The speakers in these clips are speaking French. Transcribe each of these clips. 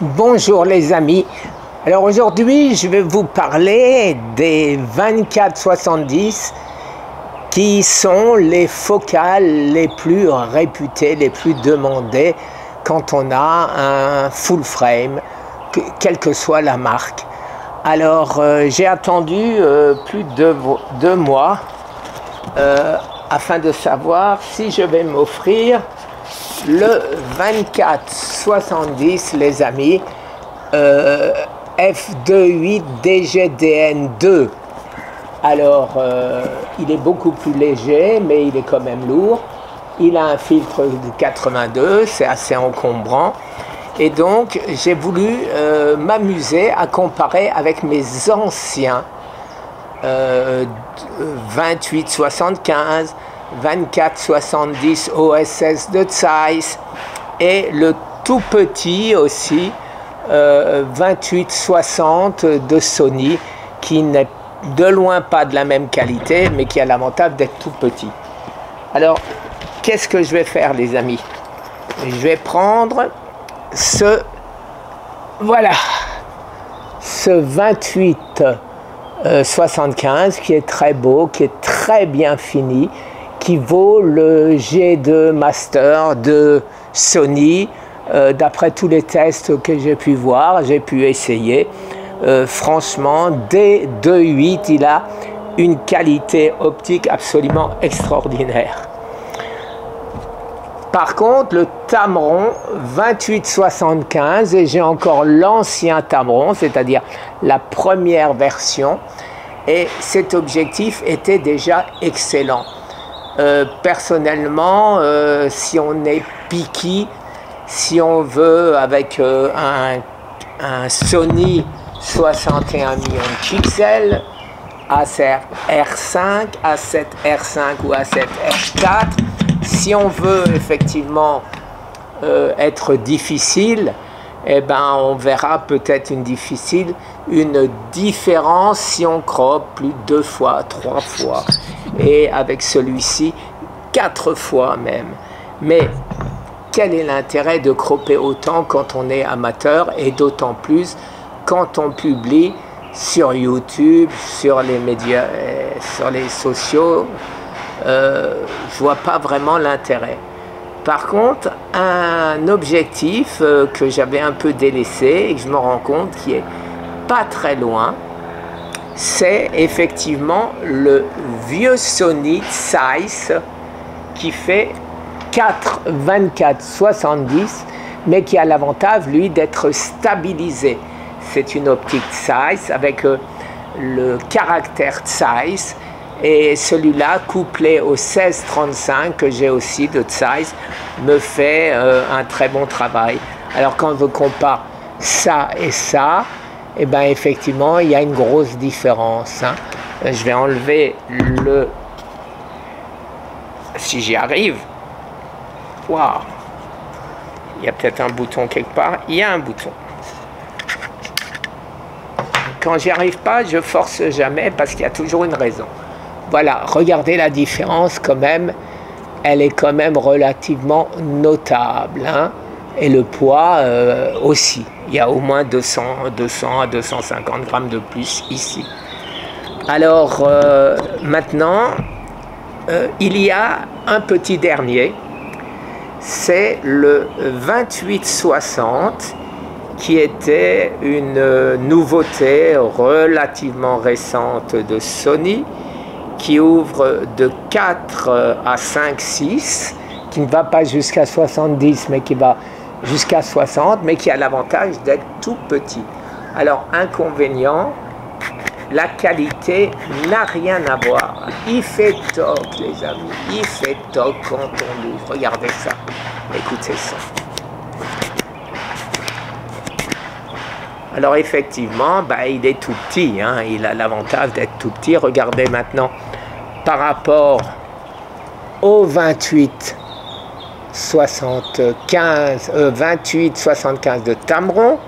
Bonjour les amis. Alors aujourd'hui je vais vous parler des 24-70 qui sont les focales les plus réputées, les plus demandées quand on a un full frame, quelle que soit la marque. Alors j'ai attendu plus de 2 mois afin de savoir si je vais m'offrir le 24-70 les amis, f2.8 DGDN2. Alors il est beaucoup plus léger mais il est quand même lourd, il a un filtre de 82, c'est assez encombrant et donc j'ai voulu m'amuser à comparer avec mes anciens 28-75, 24-70 OSS de Zeiss et le tout petit aussi 28-60 de Sony qui n'est de loin pas de la même qualité mais qui a l'avantage d'être tout petit. Alors qu'est-ce que je vais faire les amis? Je vais prendre ce 28-75 qui est très beau, qui est très bien fini, qui vaut le G2 Master de Sony. D'après tous les tests que j'ai pu voir, j'ai pu essayer, franchement dès 2.8 il a une qualité optique absolument extraordinaire. Par contre le Tamron 28-75, et j'ai encore l'ancien Tamron, c'est-à-dire la première version, et cet objectif était déjà excellent. Personnellement, si on est picky, si on veut avec un Sony 61 millions de pixels, A7R5, A7R5 ou A7R4, si on veut effectivement être difficile, eh ben on verra peut-être une différence si on crop plus de 2 fois, 3 fois, et avec celui-ci 4 fois même. Mais quel est l'intérêt de cropper autant quand on est amateur, et d'autant plus quand on publie sur YouTube, sur les médias, sur les sociaux? Je vois pas vraiment l'intérêt. Par contre, un objectif que j'avais un peu délaissé et que je me rends compte qui est pas très loin, c'est effectivement le vieux Sony Zeiss qui fait 4-24-70 mais qui a l'avantage lui d'être stabilisé. C'est une optique Zeiss avec le caractère Zeiss, et celui-là couplé au 16-35 que j'ai aussi de Zeiss me fait un très bon travail. Alors quand je compare ça et ça, et ben effectivement il y a une grosse différence, hein. Je vais enlever le, si j'y arrive. Waouh, il y a peut-être un bouton quelque part. Il y a un bouton. Quand j'y arrive pas, je force jamais parce qu'il y a toujours une raison. Voilà, regardez la différence quand même. Elle est quand même relativement notable, hein. Et le poids aussi. Il y a au moins 200 à 250 grammes de plus ici. Alors maintenant, il y a un petit dernier. C'est le 28-60 qui était une nouveauté relativement récente de Sony, qui ouvre de 4 à 5-6, qui ne va pas jusqu'à 70 mais qui va jusqu'à 60, mais qui a l'avantage d'être tout petit. Alors inconvénient, la qualité n'a rien à voir. Il fait toc les amis, il fait toc quand on l'ouvre. Regardez ça, écoutez ça. Alors effectivement, il est tout petit, hein, il a l'avantage d'être tout petit. Regardez maintenant par rapport au 28-75 de Tamron.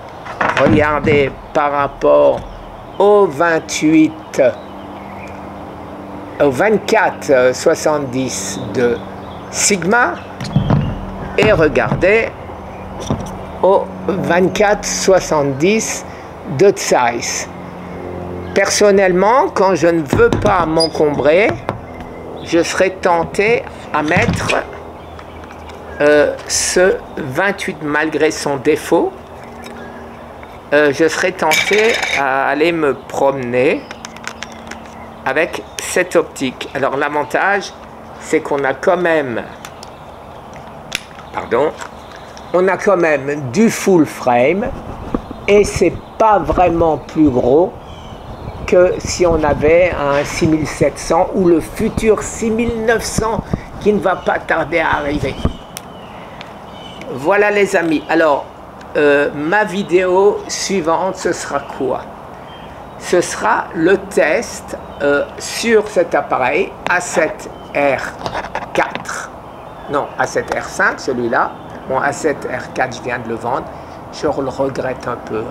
Regardez par rapport au 24-70 de Sigma. Et regardez au 24-70 de Zeiss. Personnellement, quand je ne veux pas m'encombrer, je serais tenté à mettre ce 28 malgré son défaut. Je serais tenté à aller me promener avec cette optique. Alors l'avantage, c'est qu'on a quand même, on a quand même du full frame et c'est pas vraiment plus gros que si on avait un 6700 ou le futur 6900 qui ne va pas tarder à arriver. Voilà les amis. Alors ma vidéo suivante, ce sera quoi? Ce sera le test sur cet appareil A7R4. Non, A7R5, celui-là. Bon, A7R4, je viens de le vendre. Je le regrette un peu.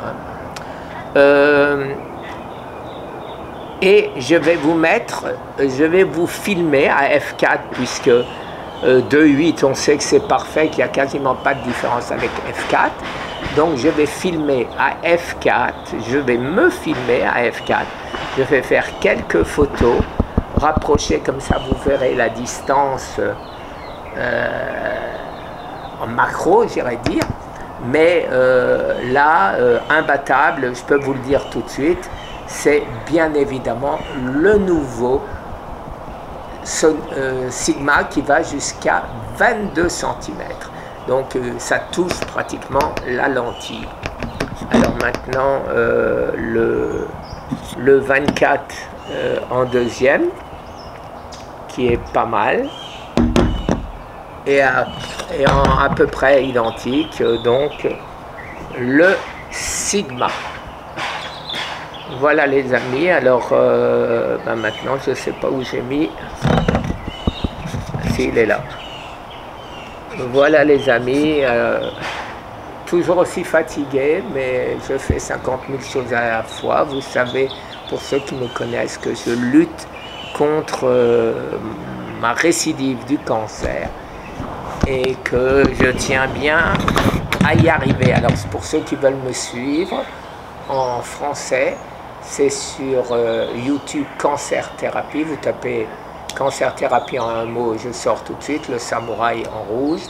Et je vais vous filmer à F4, puisque 2.8, on sait que c'est parfait, qu'il n'y a quasiment pas de différence avec F4. Donc je vais filmer à F4, je vais me filmer à F4. Je vais faire quelques photos, rapprocher comme ça, vous verrez la distance en macro, j'irais dire. Mais là, imbattable, je peux vous le dire tout de suite, c'est bien évidemment le nouveau Sigma qui va jusqu'à 22 cm. Donc ça touche pratiquement la lentille. Alors maintenant le 24 en deuxième, qui est pas mal, et à peu près identique, donc le Sigma. Voilà les amis. Alors maintenant je sais pas où j'ai mis. Si, il est là. Voilà les amis, toujours aussi fatigué, mais je fais 50 000 choses à la fois. Vous savez, pour ceux qui me connaissent, que je lutte contre ma récidive du cancer et que je tiens bien à y arriver. Alors pour ceux qui veulent me suivre en français, c'est sur YouTube Cancer Thérapie. Vous tapez Cancer Thérapie en un mot, je sors tout de suite, le samouraï en rouge.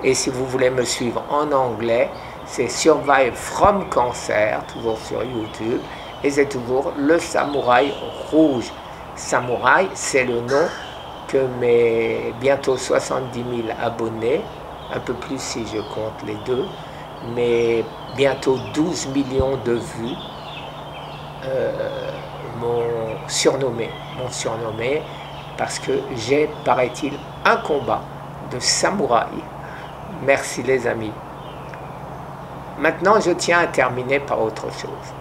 Et si vous voulez me suivre en anglais, c'est Survive from Cancer, toujours sur YouTube. Et c'est toujours le samouraï rouge. Samouraï, c'est le nom que mes bientôt 70 000 abonnés, un peu plus si je compte les deux, mais bientôt 12 millions de vues, m'ont surnommé parce que j'ai, paraît-il, un combat de samouraï. Merci les amis. Maintenant, je tiens à terminer par autre chose.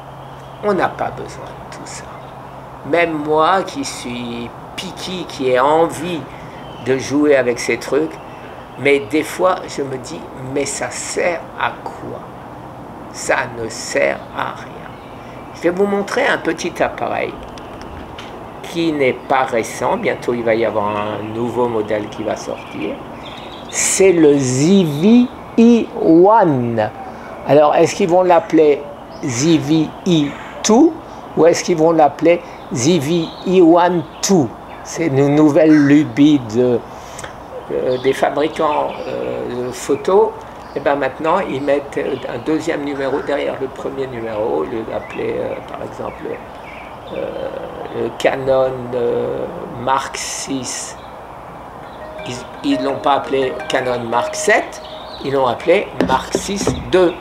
On n'a pas besoin de tout ça. Même moi qui suis piqué, qui ai envie de jouer avec ces trucs, mais des fois, je me dis, mais ça sert à quoi? Ça ne sert à rien. Je vais vous montrer un petit appareil qui n'est pas récent. Bientôt, il va y avoir un nouveau modèle qui va sortir. C'est le Zivi E1. Alors, est-ce qu'ils vont l'appeler Zivi E2 ou est-ce qu'ils vont l'appeler Zivi E1 2? C'est une nouvelle lubie des fabricants de photos. Et bien maintenant, ils mettent un deuxième numéro derrière le premier numéro, au lieu d'appeler, par exemple, le Canon Mark VI. Ils ne l'ont pas appelé Canon Mark 7, ils l'ont appelé Mark 6 II.